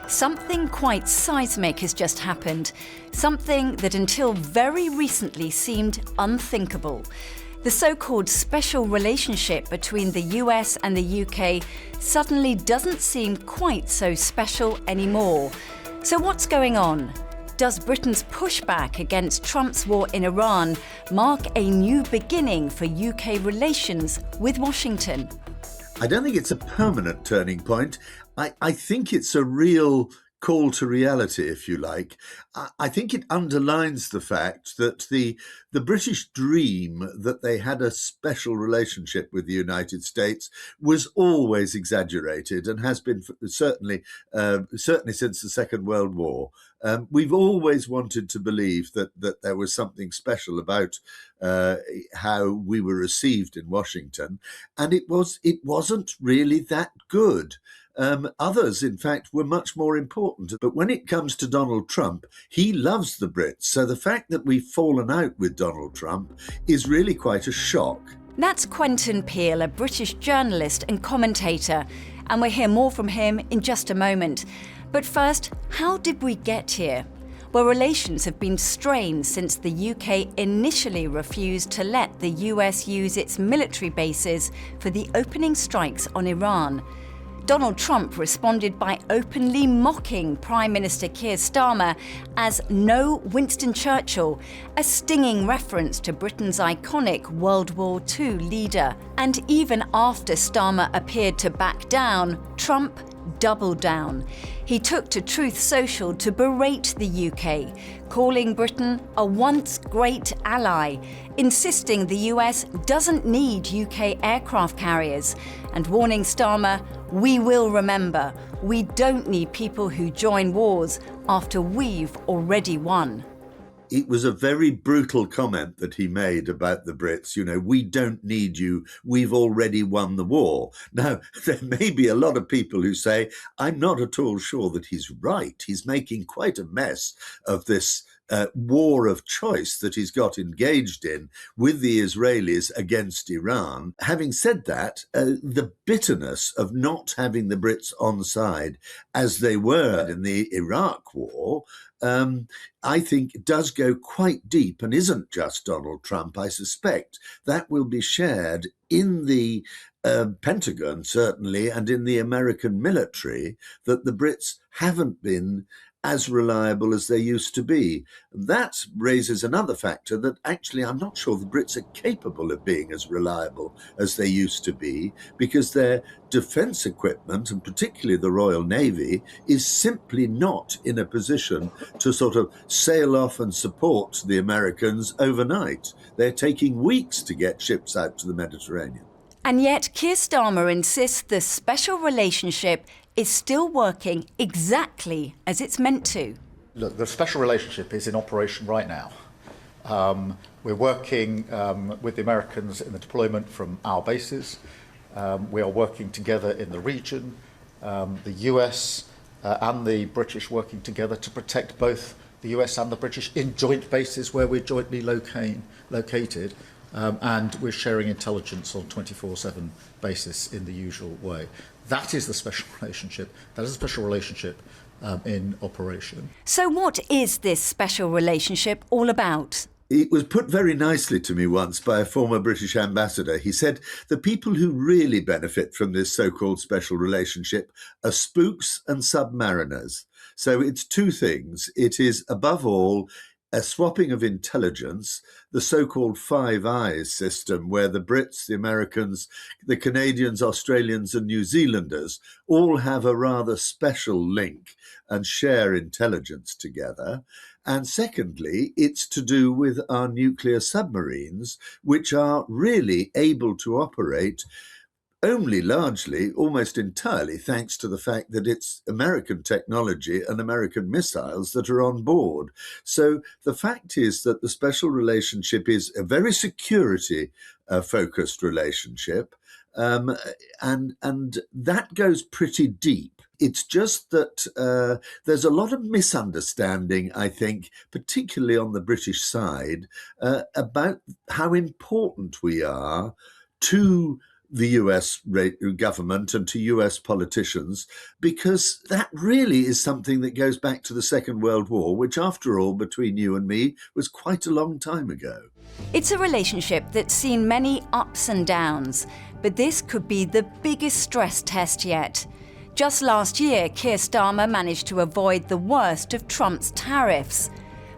Something quite seismic has just happened. Something that until very recently seemed unthinkable. The so-called special relationship between the US and the UK suddenly doesn't seem quite so special anymore. So what's going on? Does Britain's pushback against Trump's war in Iran mark a new beginning for UK relations with Washington? I don't think it's a permanent turning point. I think it's a real call to reality, if you like. I think it underlines the fact that the British dream that they had a special relationship with the United States was always exaggerated and has been certainly since the Second World War. We've always wanted to believe that there was something special about how we were received in Washington, and it wasn't really that good. Others, in fact, were much more important. But when it comes to Donald Trump, he loves the Brits. So the fact that we've fallen out with Donald Trump is really quite a shock. That's Quentin Peel, a British journalist and commentator. And we'll hear more from him in just a moment. But first, how did we get here? Well, relations have been strained since the UK initially refused to let the US use its military bases for the opening strikes on Iran. Donald Trump responded by openly mocking Prime Minister Keir Starmer as no Winston Churchill, a stinging reference to Britain's iconic World War II leader. And even after Starmer appeared to back down, Trump doubled down. He took to Truth Social to berate the UK, calling Britain a once great ally, insisting the US doesn't need UK aircraft carriers, and warning Starmer, "We will remember, we don't need people who join wars after we've already won." It was a very brutal comment that he made about the Brits. You know, we don't need you. We've already won the war. Now, there may be a lot of people who say, I'm not at all sure that he's right. He's making quite a mess of this war of choice that he's got engaged in with the Israelis against Iran. Having said that, the bitterness of not having the Brits on side as they were in the Iraq war, I think does go quite deep and isn't just Donald Trump. I suspect that will be shared in the Pentagon, certainly, and in the American military, that the Brits haven't been as reliable as they used to be. That raises another factor that actually I'm not sure the Brits are capable of being as reliable as they used to be, because their defence equipment, and particularly the Royal Navy, is simply not in a position to sort of sail off and support the Americans overnight. They're taking weeks to get ships out to the Mediterranean. And yet Keir Starmer insists the special relationship is still working exactly as it's meant to. Look, the special relationship is in operation right now. We're working with the Americans in the deployment from our bases. We are working together in the region. The US and the British working together to protect both the US and the British in joint bases where we're jointly located. And we're sharing intelligence on a 24/7 basis in the usual way. That is the special relationship. That is a special relationship in operation. So what is this special relationship all about? It was put very nicely to me once by a former British ambassador. He said, the people who really benefit from this so-called special relationship are spooks and submariners. So it's two things. It is, above all, a swapping of intelligence, the so-called Five Eyes system, where the Brits, the Americans, the Canadians, Australians and New Zealanders all have a rather special link and share intelligence together. And secondly, it's to do with our nuclear submarines, which are really able to operate only largely, almost entirely, thanks to the fact that it's American technology and American missiles that are on board. So the fact is that the special relationship is a very security-focused relationship, and that goes pretty deep. It's just that there's a lot of misunderstanding, I think, particularly on the British side, about how important we are to the US government and to US politicians, because that really is something that goes back to the Second World War, which, after all, between you and me, was quite a long time ago. It's a relationship that's seen many ups and downs, but this could be the biggest stress test yet. Just last year, Keir Starmer managed to avoid the worst of Trump's tariffs.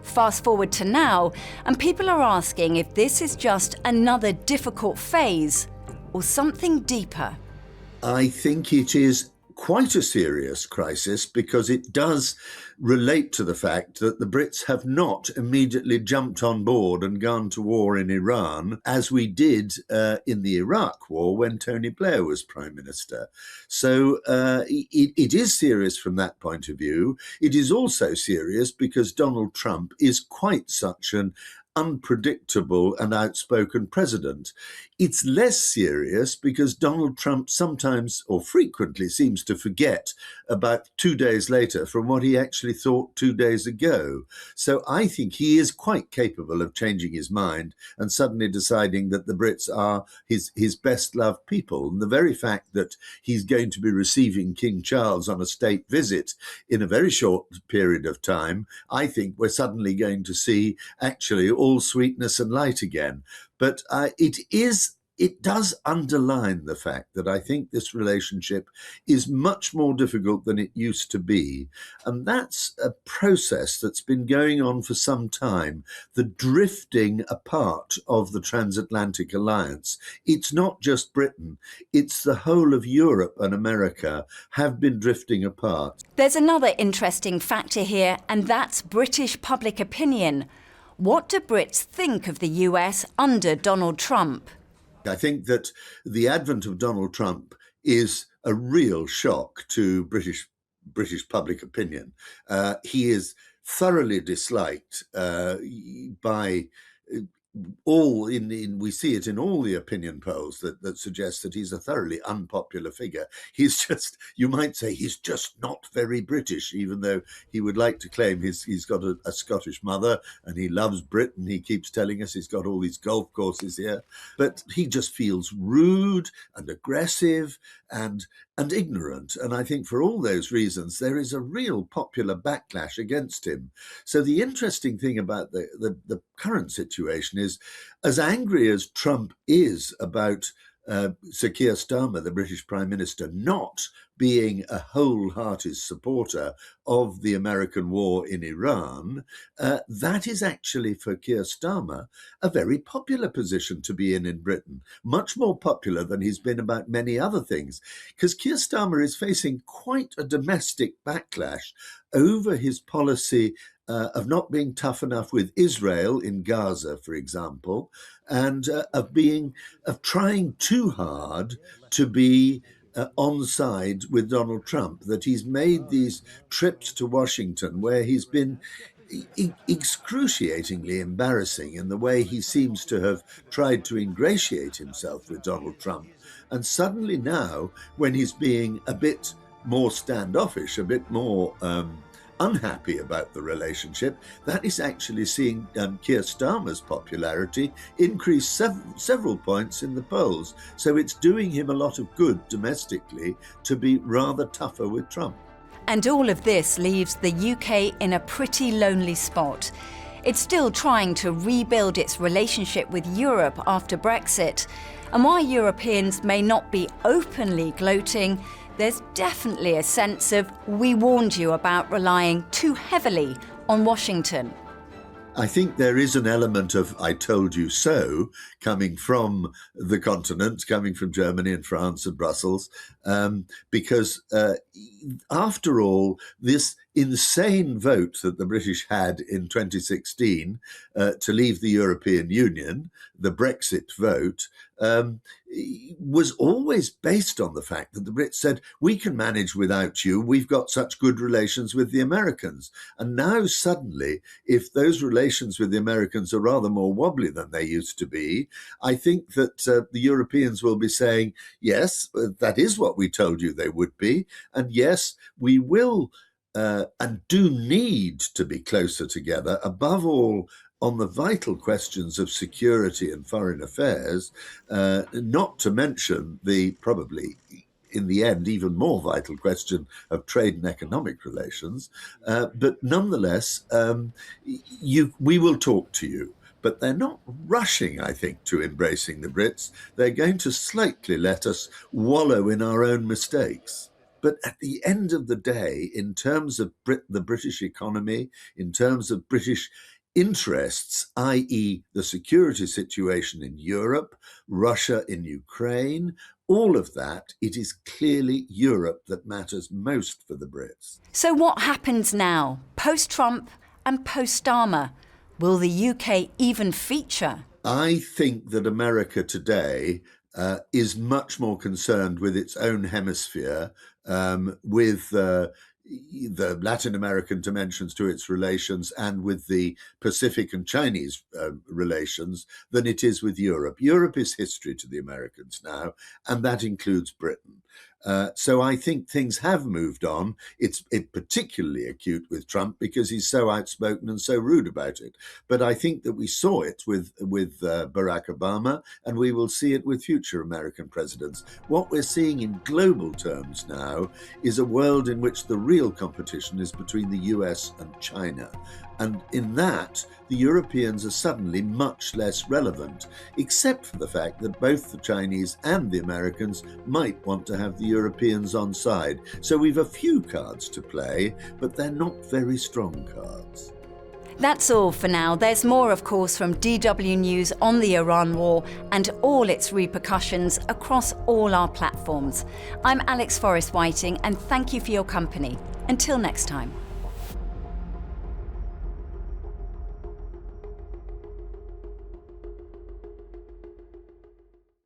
Fast forward to now, and people are asking if this is just another difficult phase or something deeper. I think it is quite a serious crisis because it does relate to the fact that the Brits have not immediately jumped on board and gone to war in Iran, as we did in the Iraq war when Tony Blair was Prime Minister. So it is serious from that point of view. It is also serious because Donald Trump is quite such an unpredictable and outspoken president. It's less serious because Donald Trump sometimes or frequently seems to forget about 2 days later from what he actually thought 2 days ago. So I think he is quite capable of changing his mind and suddenly deciding that the Brits are his best loved people. And the very fact that he's going to be receiving King Charles on a state visit in a very short period of time, I think we're suddenly going to see actually all sweetness and light again. But it does underline the fact that I think this relationship is much more difficult than it used to be. And that's a process that's been going on for some time, the drifting apart of the transatlantic alliance. It's not just Britain, it's the whole of Europe and America have been drifting apart. There's another interesting factor here, and that's British public opinion. What do Brits think of the US under Donald Trump? I think that the advent of Donald Trump is a real shock to British public opinion. He is thoroughly disliked by all we see it in all the opinion polls that suggest that he's a thoroughly unpopular figure. He's just, you might say, he's just not very British, even though he would like to claim he's got a Scottish mother and he loves Britain. He keeps telling us he's got all these golf courses here, but he just feels rude and aggressive and ignorant. And I think for all those reasons, there is a real popular backlash against him. So the interesting thing about the current situation is, as angry as Trump is about Sir Keir Starmer, the British Prime Minister, not being a wholehearted supporter of the American war in Iran, that is actually for Keir Starmer a very popular position to be in Britain, much more popular than he's been about many other things, because Keir Starmer is facing quite a domestic backlash over his policy of not being tough enough with Israel in Gaza, for example, and of trying too hard to be on side with Donald Trump, that he's made these trips to Washington where he's been excruciatingly embarrassing in the way he seems to have tried to ingratiate himself with Donald Trump. And suddenly now, when he's being a bit more standoffish, a bit more unhappy about the relationship, that is actually seeing Keir Starmer's popularity increase several points in the polls. So it's doing him a lot of good domestically to be rather tougher with Trump. And all of this leaves the UK in a pretty lonely spot. It's still trying to rebuild its relationship with Europe after Brexit. And while Europeans may not be openly gloating, there's definitely a sense of we warned you about relying too heavily on Washington. I think there is an element of I told you so coming from the continent, coming from Germany and France and Brussels, because after all, this insane vote that the British had in 2016 to leave the European Union, the Brexit vote, was always based on the fact that the Brits said, we can manage without you, we've got such good relations with the Americans. And now suddenly, if those relations with the Americans are rather more wobbly than they used to be, I think that the Europeans will be saying, yes, that is what we told you they would be. And yes, we will and do need to be closer together, above all, on the vital questions of security and foreign affairs, not to mention the probably, in the end, even more vital question of trade and economic relations. But nonetheless, we will talk to you. But they're not rushing, I think, to embracing the Brits. They're going to slightly let us wallow in our own mistakes. But at the end of the day, in terms of the British economy, in terms of British interests, i.e. the security situation in Europe, Russia in Ukraine, all of that, it is clearly Europe that matters most for the Brits. So what happens now, post-Trump and post-Starmer? Will the UK even feature? I think that America today is much more concerned with its own hemisphere, with the Latin American dimensions to its relations and with the Pacific and Chinese relations than it is with Europe. Europe is history to the Americans now, and that includes Britain. So I think things have moved on. It's particularly acute with Trump because he's so outspoken and so rude about it. But I think that we saw it with Barack Obama, and we will see it with future American presidents. What we're seeing in global terms now is a world in which the real competition is between the US and China. And in that, the Europeans are suddenly much less relevant, except for the fact that both the Chinese and the Americans might want to have the Europeans on side. So we've a few cards to play, but they're not very strong cards. That's all for now. There's more, of course, from DW News on the Iran war and all its repercussions across all our platforms. I'm Alex Forrest Whiting, and thank you for your company. Until next time.